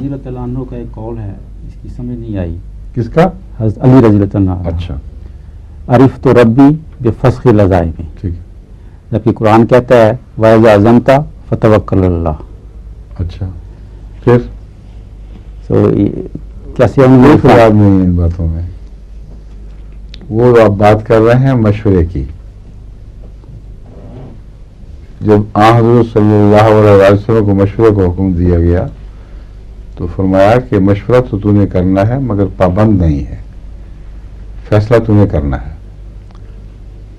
رضی اللہ عنہ کا ایک قول ہے، اس کی سمجھ نہیں آئی. کس کا؟ حضرت علی رضی اللہ عنہ. اچھا عرفت ربی بفسخ العزائم، ٹھیک ہے. جبکہ قرآن کہتا ہے وَإِذَا عَزَمْتَ فَتَوَكَّلْ عَلَى اللَّهِ. اچھا پھر کیسے کوئی فرق نہیں ہے ان باتوں میں. وہ آپ بات کر رہے ہیں مشورے کی. جب حضرت صلی اللہ علیہ وسلم کو مشورے کو حکم دیا گیا تو فرمایا کہ مشورہ تو تو نے کرنا ہے مگر پابند نہیں ہے، فیصلہ تو نے کرنا ہے،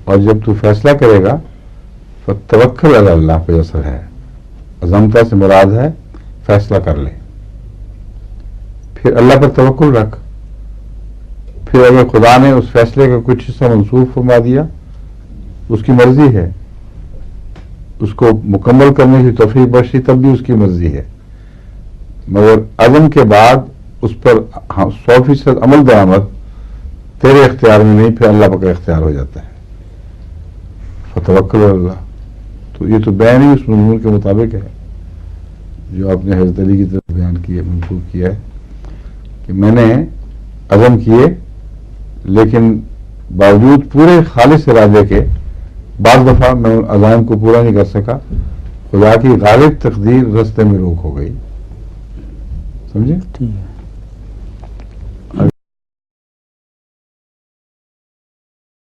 اور جب تو فیصلہ کرے گا فتوکل علی اللہ پہ اثر ہے. عزمتا سے مراد ہے فیصلہ کر لے، پھر اللہ پر توکل رکھ. پھر اگر خدا نے اس فیصلے کا کچھ حصہ منسوخ فرما دیا اس کی مرضی ہے، اس کو مکمل کرنے کی توفیق بخشی تب بھی اس کی مرضی ہے، مگر عزم کے بعد اس پر 100% عمل درآمد تیرے اختیار میں نہیں، پھر اللہ کا اختیار ہو جاتا ہے. فتوکل علی اللہ. تو یہ تو بیان ہی اس مضمون کے مطابق ہے جو آپ نے حضرت علی کی طرف بیان کیا، منسوخ کیا ہے کہ میں نے عزم کیے لیکن باوجود پورے خالص ارادے کے بعض دفعہ میں ان عزائم کو پورا نہیں کر سکا، خدا کی غالب تقدیر رستے میں روک ہو گئی. سمجھے؟ ٹھیک ہے.